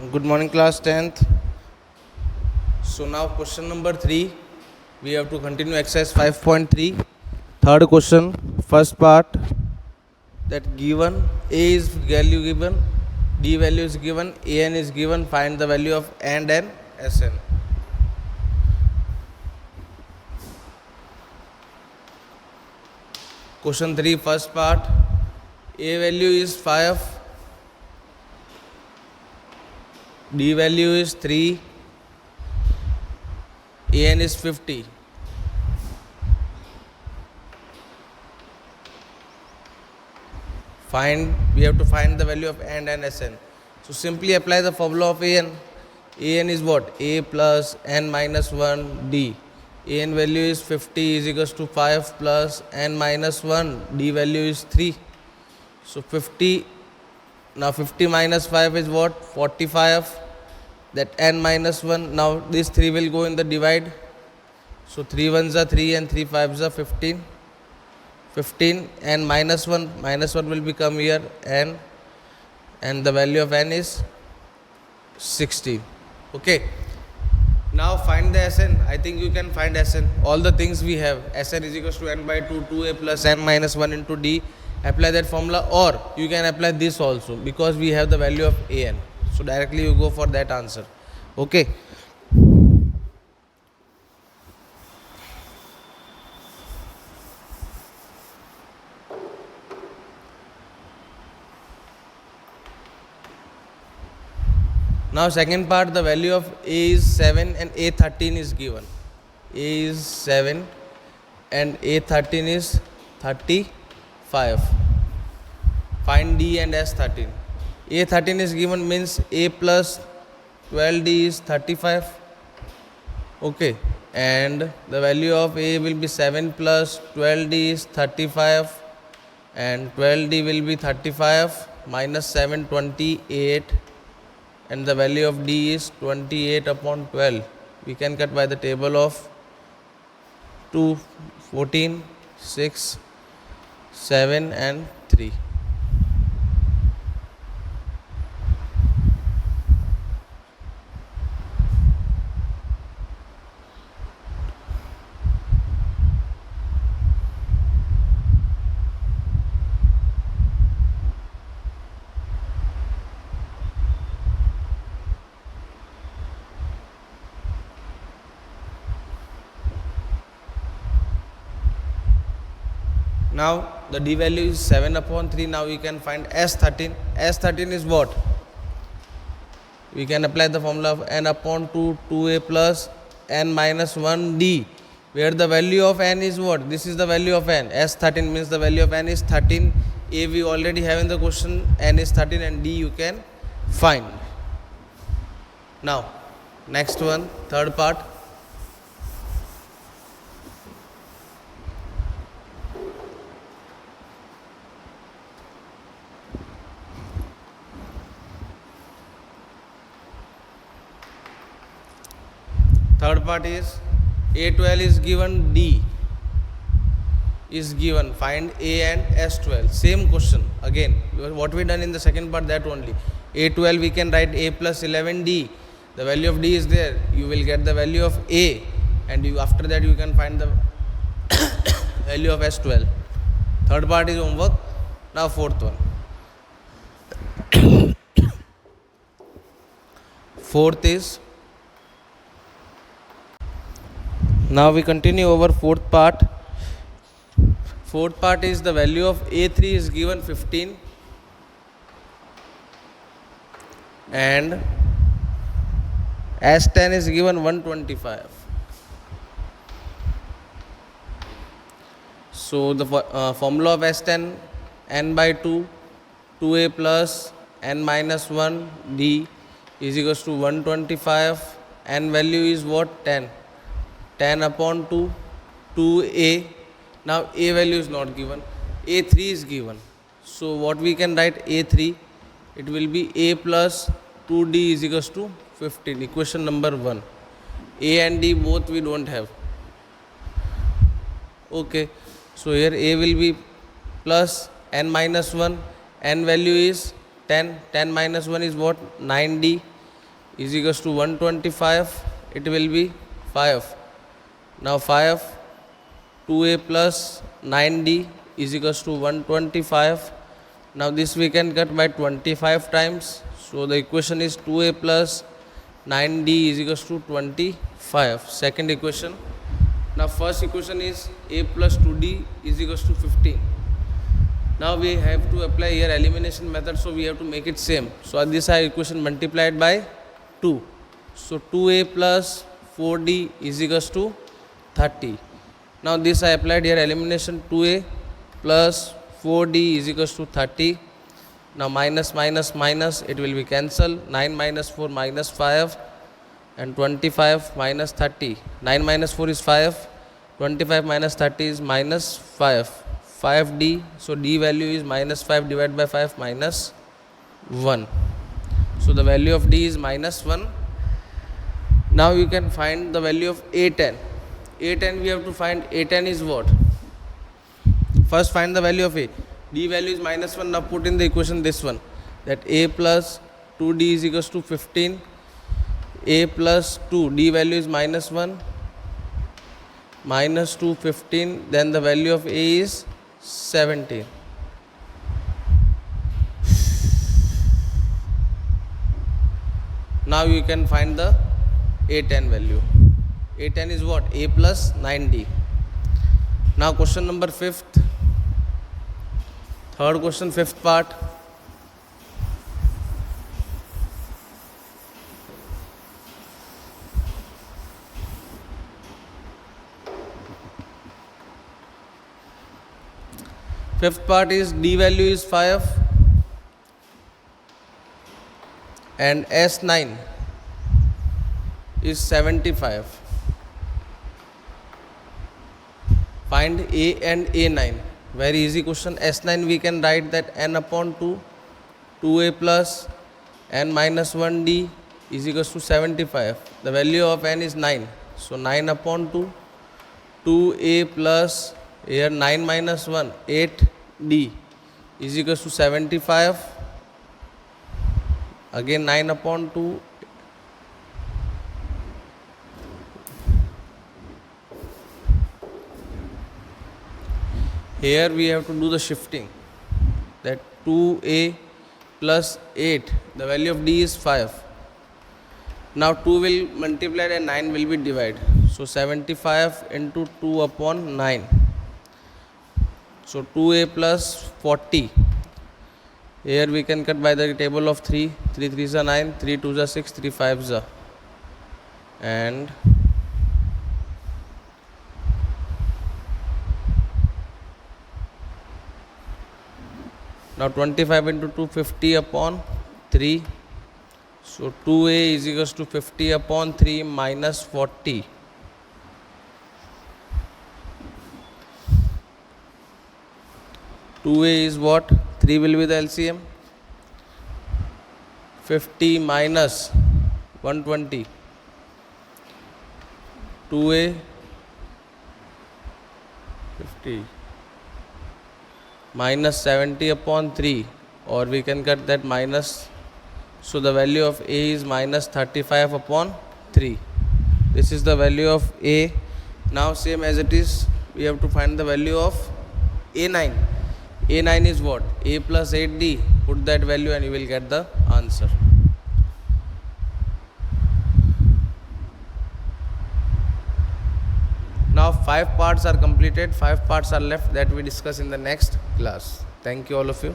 Good morning, class 10th. So now question number 3. We have to continue exercise 5.3. Third question, first part, that given A is value given, D value is given, AN is given, find the value of AND and SN. Question 3, first part, A value is 5, D value is 3, AN is 50. We have to find the value of AND and SN. So simply apply the formula of AN. AN is what? A plus N minus 1 D. AN value is 50 is equals to 5 plus N minus 1. D value is 3. So 50, now 50 minus 5 is what? 45. That N minus 1, now this 3 will go in the divide. So 3 ones are 3 and 3 fives are 15. 15 and minus 1 will become here N, and the value of N is 60. Okay, now find the Sn. I think you can find Sn. All the things we have, Sn is equals to N by 2, 2A plus N minus 1 into D. Apply that formula, or you can apply this also, because we have the value of An. So directly you go for that answer. Okay. Now second part, the value of A is 7 and A13 is given. A is 7 and A13 is 35. Find D and S13. A13 is given, means A plus 12D is 35. Okay, and the value of A will be 7 plus 12D is 35, and 12D will be 35 minus 7, 28, and the value of D is 28 upon 12. We can cut by the table of 2, 14, 6, 7 and 3. Now the D value is 7 upon 3. Now we can find S13. S13 is what? We can apply the formula of N upon 2, 2A plus N minus 1 D, where the value of N is what? This is the value of N. S13 means the value of N is 13. A we already have in the question, N is 13, and D you can find. Now next one, third part. Third part is A12 is given, D is given. Find A and S12. Same question again. What we done in the second part, that only. A12 we can write A plus 11D. The value of D is there. You will get the value of A, and after that you can find the value of S12. Third part is homework. Now fourth one. Fourth is, now we continue over fourth part. Fourth part is the value of A3 is given 15 and S10 is given 125. So the formula of S10, N by 2, 2A plus N minus 1 D is equals to 125. N value is what? 10. 10 upon 2, 2A. Now A value is not given, A3 is given. So what we can write A3? It will be A plus 2D is equals to 15. Equation number 1. A and D both we don't have. Okay, so here A will be plus N minus 1. N value is 10. 10 minus 1 is what? 9D. is equals to 125, it will be 5. Now 5, 2a plus 9d is equals to 125. Now this we can cut by 25 times. So the equation is 2a plus 9d is equals to 25. Second equation. Now first equation is a plus 2d is equals to 15. Now we have to apply here elimination method, so we have to make it same. So this is equation multiplied by 2. So 2a plus 4d is equals to 30. Now this I applied here elimination, 2a plus 4d is equals to 30. Now minus minus minus, it will be cancelled. 9 minus 4 minus 5 and 25 minus 30. 9 minus 4 is 5. 25 minus 30 is minus 5. 5d, so d value is minus 5 divided by 5 minus 1. So the value of d is minus 1. Now you can find the value of a10. a10 we have to find. a10 is what? First find the value of a. D value is minus 1. Now put in the equation this one, that a plus 2d is equals to 15. A plus 2, d value is minus 1. Minus 2, 15. Then the value of a is 17. Now you can find the a10 value. a10 is what? A plus 9d. Now question number 5th. Third question, 5th part. Fifth part is d value is 5 and S9 is 75. Find a and a9. Very easy question. S9 we can write that n upon 2, 2a plus n minus 1d is equals to 75. The value of n is 9. So 9 upon 2, 2a plus here 9 minus 1, 8d is equals to 75. Again 9 upon 2. Here we have to do the shifting, that 2a plus 8, the value of d is 5. Now 2 will multiply and 9 will be divided. So 75 into 2 upon 9. So 2a plus 40. Here we can cut by the table of 3. 3 3s are 9, 3 2s are 6, 3 5s are. And now 25 into 2, 50 upon 3. So 2a is equals to 50 upon 3 minus 40. Two a is what? 3 will be the LCM. 50 minus 120. 2a 50 minus 70 upon 3, or we can cut that minus. So the value of a is minus 35 upon 3. This is the value of a. Now same as it is, we have to find the value of a9. a9 is what? A plus 8d. Put that value and you will get the answer. Now 5 parts are completed, 5 parts are left, that we discuss in the next class. Thank you all of you.